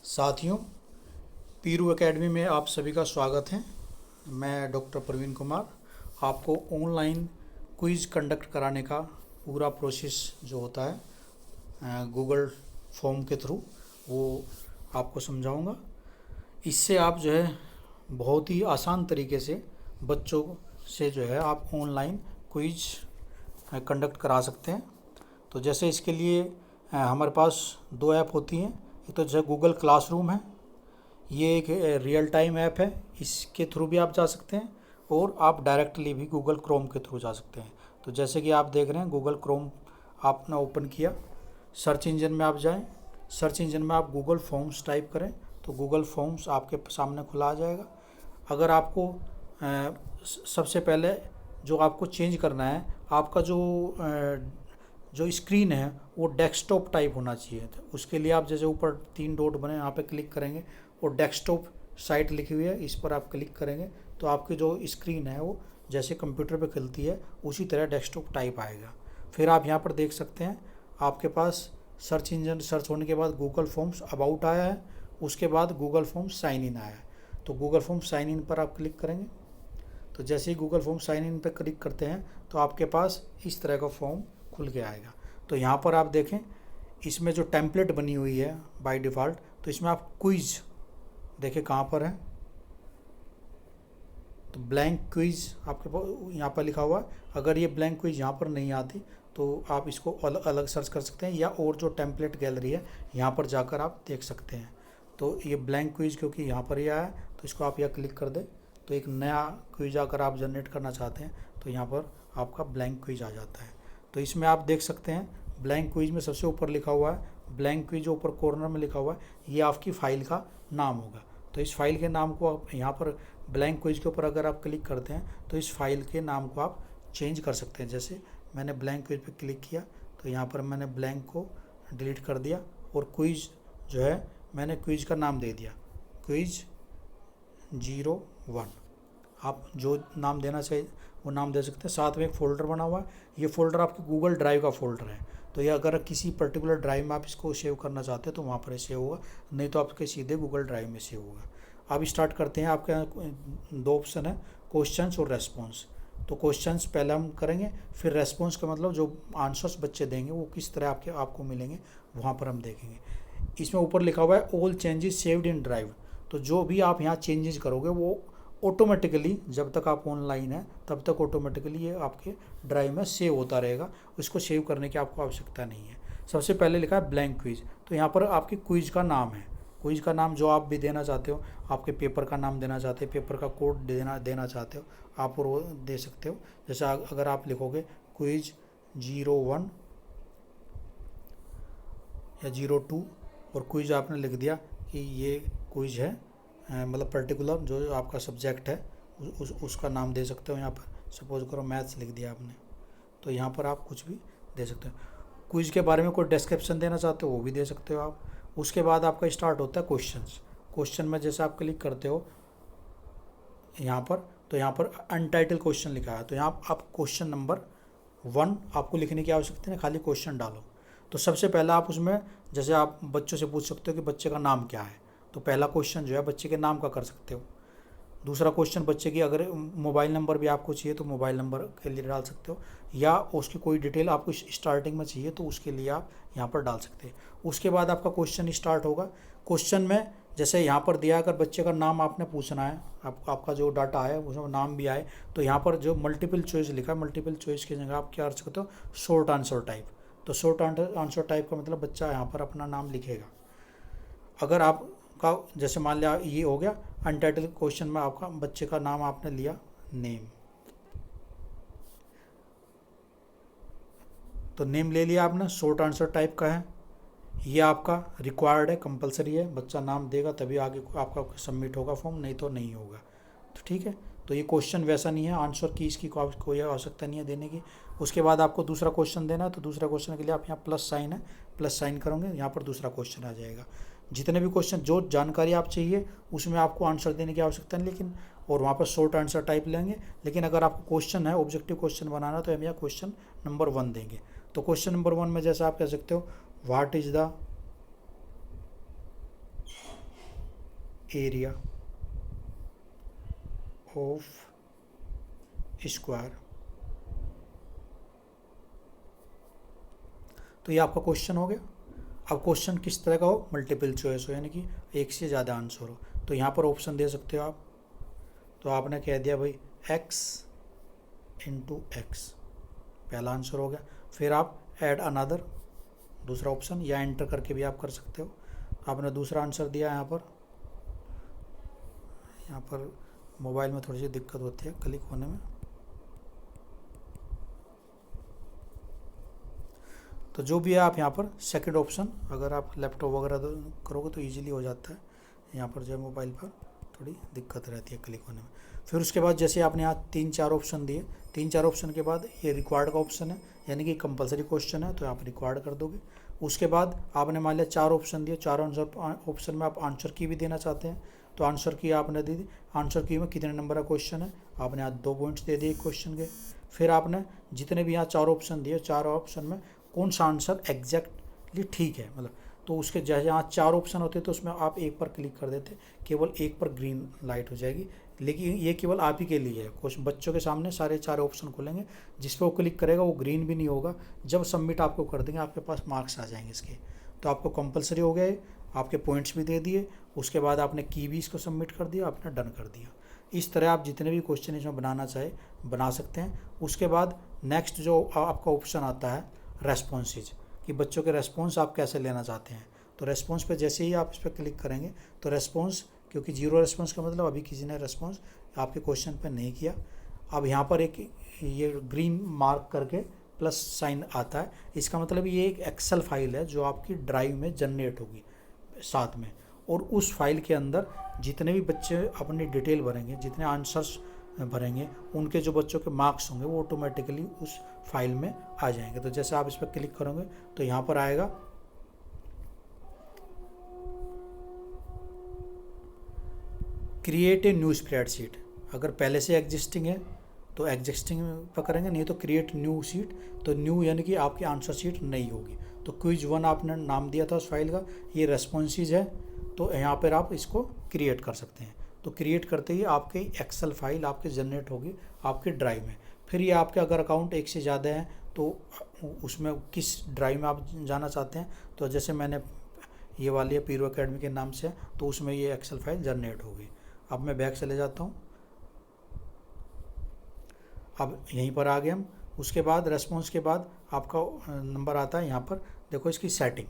साथियों, पीरू एकेडमी में आप सभी का स्वागत है। मैं डॉक्टर प्रवीण कुमार आपको ऑनलाइन क्विज़ कंडक्ट कराने का पूरा प्रोसेस जो होता है गूगल फॉर्म के थ्रू वो आपको समझाऊंगा। इससे आप जो है बहुत ही आसान तरीके से बच्चों से जो है आप ऑनलाइन क्विज़ कंडक्ट करा सकते हैं। तो जैसे इसके लिए हमारे पास दो ऐप होती हैं। एक तो जैसे गूगल क्लासरूम है, ये एक रियल टाइम ऐप है, इसके थ्रू भी आप जा सकते हैं और आप डायरेक्टली भी गूगल क्रोम के थ्रू जा सकते हैं। तो जैसे कि आप देख रहे हैं गूगल क्रोम आपने ओपन किया, सर्च इंजन में आप जाएं, सर्च इंजन में आप गूगल फॉर्म्स टाइप करें तो गूगल फॉर्म्स आपके सामने खुला आ जाएगा। अगर आपको सबसे पहले जो आपको चेंज करना है, आपका जो स्क्रीन है वो डेस्कटॉप टाइप होना चाहिए। तो उसके लिए आप जैसे ऊपर 3 डॉट बने यहाँ पे क्लिक करेंगे और डेस्कटॉप साइट लिखी हुई है, इस पर आप क्लिक करेंगे तो आपकी जो स्क्रीन है वो जैसे कंप्यूटर पे खुलती है उसी तरह डेस्कटॉप टाइप आएगा। फिर आप यहाँ पर देख सकते हैं आपके पास सर्च इंजन सर्च होने के बाद गूगल फॉर्म्स अबाउट आया है, उसके बाद गूगल फॉर्म्स साइन इन आया है। तो गूगल फॉर्म्स साइन इन पर आप क्लिक करेंगे तो जैसे ही गूगल फॉर्म साइन इन पर क्लिक करते हैं तो आपके पास इस तरह का फॉर्म खुल के आएगा। तो यहाँ पर आप देखें इसमें जो टेम्पलेट बनी हुई है बाय डिफ़ॉल्ट, तो इसमें आप क्विज़ देखें कहाँ पर है, तो ब्लैंक क्विज़ आपके पास यहाँ पर लिखा हुआ है। अगर ये ब्लैंक क्विज़ यहाँ पर नहीं आती तो आप इसको अलग अलग सर्च कर सकते हैं या और जो टेम्पलेट गैलरी है यहाँ पर जाकर आप देख सकते हैं। तो ये ब्लैंक क्विज़ क्योंकि यहाँ पर ही आया है तो इसको आप यहाँ क्लिक कर दें तो एक नया क्विज़ अगर आप जनरेट करना चाहते हैं तो यहाँ पर आपका ब्लैंक क्विज़ आ जाता है। तो इसमें आप देख सकते हैं ब्लैंक क्विज़ में सबसे ऊपर लिखा हुआ है, ब्लैंक क्विज़ जो ऊपर कॉर्नर में लिखा हुआ है ये आपकी फ़ाइल का नाम होगा। तो इस फाइल के नाम को आप यहाँ पर ब्लैंक क्विज़ के ऊपर अगर आप क्लिक करते हैं तो इस फाइल के नाम को आप चेंज कर सकते हैं। जैसे मैंने ब्लैंक क्विज़ पे क्लिक किया तो यहाँ पर मैंने ब्लैंक को डिलीट कर दिया और क्विज़ जो है मैंने क्विज़ का नाम दे दिया क्विज़ 01। आप जो नाम देना चाहिए वो नाम दे सकते हैं। साथ में एक फ़ोल्डर बना हुआ है, ये फ़ोल्डर आपके गूगल ड्राइव का फ़ोल्डर है। तो ये अगर किसी पर्टिकुलर ड्राइव में आप इसको सेव करना चाहते हैं तो वहाँ पर सेव होगा, नहीं तो आपके सीधे गूगल ड्राइव में सेव होगा। अब स्टार्ट करते हैं। आपके यहाँ दो ऑप्शन है, क्वेश्चंस और रेस्पॉन्स। तो क्वेश्चंस पहले हम करेंगे, फिर रेस्पॉन्स का मतलब जो आंसर्स बच्चे देंगे वो किस तरह आपको मिलेंगे वहाँ पर हम देखेंगे। इसमें ऊपर लिखा हुआ है all changes saved in drive. तो जो भी आप यहाँ चेंजेस करोगे वो ऑटोमेटिकली जब तक आप ऑनलाइन हैं तब तक ऑटोमेटिकली ये आपके ड्राइव में सेव होता रहेगा, उसको सेव करने की आपको आवश्यकता नहीं है। सबसे पहले लिखा है ब्लैंक क्विज़, तो यहाँ पर आपकी क्विज़ का नाम है, क्विज़ का नाम जो आप भी देना चाहते हो, आपके पेपर का नाम देना चाहते हो, पेपर का कोड देना चाहते हो आप और वो दे सकते हो। जैसे अगर आप लिखोगे क्विज़ 01 या 02 और क्विज़ आपने लिख दिया कि ये क्विज़ है मतलब पर्टिकुलर जो आपका सब्जेक्ट है उसका नाम दे सकते हो। यहाँ पर सपोज करो मैथ्स लिख दिया आपने तो यहाँ पर आप कुछ भी दे सकते हो। क्विज़ के बारे में कोई डिस्क्रिप्शन देना चाहते हो वो भी दे सकते हो आप। उसके बाद आपका स्टार्ट होता है क्वेश्चंस। क्वेश्चन में जैसे आप क्लिक करते हो यहाँ पर तो यहाँ पर अनटाइटल क्वेश्चन लिखा है, तो यहाँ आप क्वेश्चन नंबर 1 आपको लिखने की आवश्यकता है, खाली क्वेश्चन डालो। तो सबसे पहला आप उसमें जैसे आप बच्चों से पूछ सकते हो कि बच्चे का नाम क्या है, तो पहला क्वेश्चन जो है बच्चे के नाम का कर सकते हो। दूसरा क्वेश्चन बच्चे की अगर मोबाइल नंबर भी आपको चाहिए तो मोबाइल नंबर के लिए डाल सकते हो, या उसकी कोई डिटेल आपको स्टार्टिंग में चाहिए तो उसके लिए आप यहाँ पर डाल सकते हैं। उसके बाद आपका क्वेश्चन स्टार्ट होगा। क्वेश्चन में जैसे यहाँ पर दिया अगर बच्चे का नाम आपने पूछना है, आपका जो डाटा है उसमें नाम भी आए तो यहाँ पर जो मल्टीपल चॉइस लिखा है, मल्टीपल चॉइस की जगह आप क्या कर सकते हो, शॉर्ट आंसर टाइप। तो शॉर्ट आंसर टाइप का मतलब बच्चा यहाँ पर अपना नाम लिखेगा। अगर आप का जैसे मान लिया ये हो गया अनटाइटल क्वेश्चन में आपका बच्चे का नाम आपने लिया नेम, तो नेम ले लिया आपने, शॉर्ट आंसर टाइप का है, ये आपका रिक्वायर्ड है, कंपलसरी है, बच्चा नाम देगा तभी आगे आपका सबमिट होगा फॉर्म, नहीं तो नहीं होगा। तो ठीक है, तो ये क्वेश्चन वैसा नहीं है, आंसर की इसकी कोई आवश्यकता नहीं है देने की। उसके बाद आपको दूसरा क्वेश्चन देना है तो दूसरा क्वेश्चन के लिए आप यहाँ प्लस साइन है, प्लस साइन करोगे यहाँ पर दूसरा क्वेश्चन आ जाएगा। जितने भी क्वेश्चन जो जानकारी आप चाहिए उसमें आपको आंसर देने की आवश्यकता नहीं, लेकिन और वहाँ पर शॉर्ट आंसर टाइप लेंगे। लेकिन अगर आपको क्वेश्चन है ऑब्जेक्टिव क्वेश्चन बनाना तो हम यहाँ क्वेश्चन नंबर 1 देंगे। तो क्वेश्चन नंबर 1 में जैसे आप कह सकते हो what is the area of square. तो ये आपका क्वेश्चन हो गया। अब क्वेश्चन किस तरह का हो, मल्टीपल चॉइस हो, यानी कि एक से ज़्यादा आंसर हो। तो यहाँ पर ऑप्शन दे सकते हो आप। तो आपने कह दिया भाई x इंटू एक्स, पहला आंसर हो गया। फिर आप ऐड अनदर, दूसरा ऑप्शन, या एंटर करके भी आप कर सकते हो। आपने दूसरा आंसर दिया। यहाँ पर मोबाइल में थोड़ी सी दिक्कत होती है क्लिक होने में। तो जो भी है आप यहाँ पर सेकंड ऑप्शन, अगर आप लैपटॉप वगैरह करोगे तो इजीली हो जाता है। यहाँ पर जो है मोबाइल पर थोड़ी दिक्कत रहती है क्लिक होने में। फिर उसके बाद जैसे आपने यहाँ 3-4 ऑप्शन दिए, 3-4 ऑप्शन के बाद ये रिक्वायर्ड का ऑप्शन है, यानी कि कंपलसरी क्वेश्चन है, तो आप रिक्वायर्ड कर दोगे। उसके बाद आपने मान लिया 4 ऑप्शन दिए, 4 आंसर ऑप्शन में आप आंसर की भी देना चाहते हैं, तो आंसर की आपने दे दी। आंसर की में कितने नंबर का क्वेश्चन है, आपने यहाँ 2 पॉइंट्स दे दिए क्वेश्चन के। फिर आपने जितने भी यहाँ 4 ऑप्शन दिए, 4 ऑप्शन में कौन सा आंसर एग्जैक्टली ठीक है, मतलब तो उसके जैसे यहाँ 4 ऑप्शन होते तो उसमें आप एक पर क्लिक कर देते, केवल एक पर ग्रीन लाइट हो जाएगी। लेकिन ये केवल आप ही के लिए है, कुछ बच्चों के सामने सारे 4 ऑप्शन खुलेंगे, जिस पर वो क्लिक करेगा वो ग्रीन भी नहीं होगा। जब सबमिट आपको कर देंगे आपके पास मार्क्स आ जाएंगे इसके। तो आपको कंपलसरी हो गया है, आपके पॉइंट्स भी दे दिए, उसके बाद आपने की भी इसको सबमिट कर दिया, आपने डन कर दिया। इस तरह आप जितने भी क्वेश्चन इसमें बनाना चाहे बना सकते हैं। उसके बाद नेक्स्ट जो आपका ऑप्शन आता है रेस्पॉन्सेज, कि बच्चों के रेस्पॉन्स आप कैसे लेना चाहते हैं। तो रेस्पॉन्स पे जैसे ही आप इस पर क्लिक करेंगे तो रेस्पॉन्स, क्योंकि 0 रेस्पॉन्स का मतलब अभी किसी ने रेस्पॉन्स आपके क्वेश्चन पे नहीं किया। अब यहाँ पर एक ये ग्रीन मार्क करके प्लस साइन आता है, इसका मतलब ये एक एक्सेल फाइल है जो आपकी ड्राइव में जनरेट होगी साथ में, और उस फाइल के अंदर जितने भी बच्चे अपनी डिटेल भरेंगे, जितने आंसर्स भरेंगे, उनके जो बच्चों के मार्क्स होंगे वो ऑटोमेटिकली उस फाइल में आ जाएंगे। तो जैसे आप इस पर क्लिक करोगे तो यहाँ पर आएगा क्रिएट ए न्यू स्प्रेडशीट। अगर पहले से एग्जिस्टिंग है तो एग्जिस्टिंग पर करेंगे, नहीं तो क्रिएट न्यू शीट। तो न्यू यानी कि आपकी आंसर शीट नहीं होगी। तो क्विज 1 आपने नाम दिया था उस फाइल का, ये रेस्पॉन्सेज है, तो यहाँ पर आप इसको क्रिएट कर सकते हैं। तो क्रिएट करते ही आपके एक्सेल फाइल आपके जनरेट होगी आपके ड्राइव में। फिर ये आपके अगर अकाउंट एक से ज़्यादा है तो उसमें किस ड्राइव में आप जाना चाहते हैं, तो जैसे मैंने ये वाली है पीरू एकेडमी के नाम से, तो उसमें ये एक्सेल फाइल जनरेट होगी। अब मैं बैक चले जाता हूँ, अब यहीं पर आ गए हम। उसके बाद रेस्पॉन्स के बाद आपका नंबर आता है यहाँ पर, देखो इसकी सेटिंग।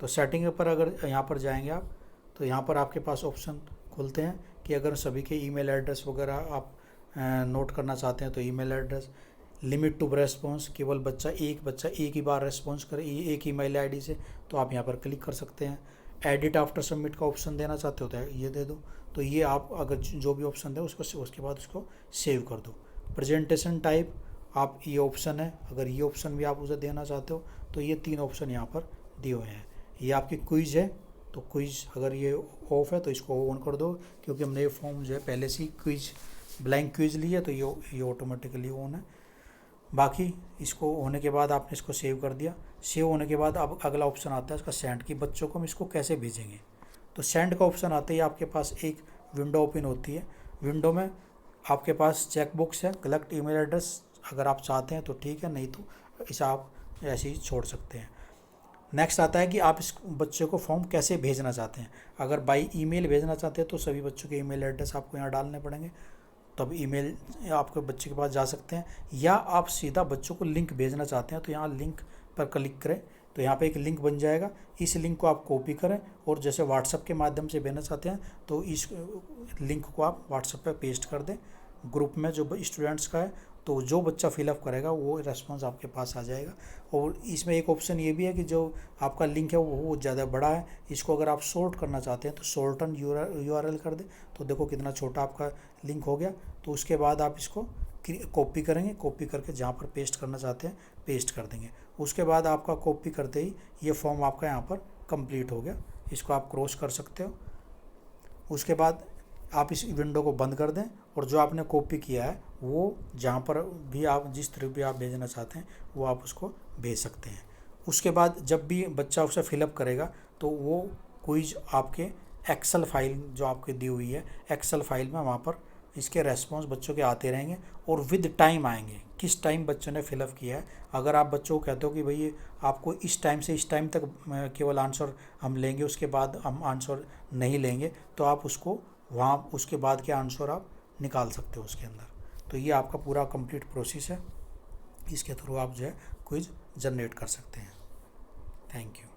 तो सेटिंग पर अगर यहाँ पर जाएंगे आप, तो यहाँ पर आपके पास ऑप्शन खुलते हैं कि अगर सभी के ईमेल एड्रेस वगैरह आप नोट करना चाहते हैं तो email address, limit to response, केवल बच्चा एक ही बार रेस्पॉन्स करे एक ईमेल आईडी से, तो आप यहाँ पर क्लिक कर सकते हैं। एडिट आफ्टर सबमिट का ऑप्शन देना चाहते हो तो ये दे दो। तो ये आप अगर जो भी ऑप्शन दे उसके बाद उसको सेव कर दो। प्रेजेंटेशन टाइप आप ये ऑप्शन है, अगर ये ऑप्शन भी आप उसे देना चाहते हो तो ये 3 ऑप्शन यहाँ पर दिए हुए हैं। ये आपकी क्विज है, तो क्विज अगर ये ऑफ है तो इसको ऑन कर दो, क्योंकि हमने ये फॉर्म जो है पहले से ही क्विज ब्लैंक क्विज ली है, तो ये ऑटोमेटिकली ऑन है। बाकी इसको होने के बाद आपने इसको सेव कर दिया। सेव होने के बाद अब अगला ऑप्शन आता है इसका सेंड, कि बच्चों को हम इसको कैसे भेजेंगे। तो सेंड का ऑप्शन आते ही आपके पास एक विंडो ओपन होती है। विंडो में आपके पास चेकबॉक्स है, कलेक्ट ईमेल एड्रेस, अगर आप चाहते हैं तो ठीक है, नहीं तो इसे आप ऐसे ही छोड़ सकते हैं। नेक्स्ट आता है कि आप इस बच्चे को फॉर्म कैसे भेजना चाहते हैं। अगर बाई ईमेल भेजना चाहते हैं तो सभी बच्चों के ईमेल एड्रेस आपको यहाँ डालने पड़ेंगे, तब ईमेल आपके बच्चे के पास जा सकते हैं। या आप सीधा बच्चों को लिंक भेजना चाहते हैं तो यहाँ लिंक पर क्लिक करें, तो यहाँ पे एक लिंक बन जाएगा। इस लिंक को आप कॉपी करें और जैसे व्हाट्सएप के माध्यम से भेजना चाहते हैं तो इस लिंक को आप व्हाट्सएप पे पेस्ट कर दें ग्रुप में जो स्टूडेंट्स का है, तो जो बच्चा फिलअप करेगा वो रेस्पॉन्स आपके पास आ जाएगा। और इसमें एक ऑप्शन ये भी है कि जो आपका लिंक है वो ज़्यादा बड़ा है, इसको अगर आप शॉर्ट करना चाहते हैं तो शॉर्टन URL कर दें। तो देखो कितना छोटा आपका लिंक हो गया। तो उसके बाद आप इसको कॉपी करेंगे, कॉपी करके जहाँ पर पेस्ट करना चाहते हैं पेस्ट कर देंगे। उसके बाद आपका कॉपी करते ही ये फॉर्म आपका यहाँ पर कंप्लीट हो गया। इसको आप क्रॉस कर सकते हो। उसके बाद आप इस विंडो को बंद कर दें और जो आपने कॉपी किया है वो जहाँ पर भी आप जिस तरह भी आप भेजना चाहते हैं वो आप उसको भेज सकते हैं। उसके बाद जब भी बच्चा उसे फिलअप करेगा तो वो क्विज आपके एक्सेल फाइल जो आपकी दी हुई है, एक्सेल फाइल में वहाँ पर इसके रेस्पॉन्स बच्चों के आते रहेंगे और विद टाइम आएंगे, किस टाइम बच्चों ने फिलअप किया है। अगर आप बच्चों को कहते हो कि भाई आपको इस टाइम से इस टाइम तक केवल आंसर हम लेंगे, उसके बाद हम आंसर नहीं लेंगे, तो आप उसको वहाँ उसके बाद के आंसर आप निकाल सकते हो उसके अंदर। तो ये आपका पूरा कंप्लीट प्रोसेस है, इसके थ्रू आप जो है क्विज जनरेट कर सकते हैं। Thank you.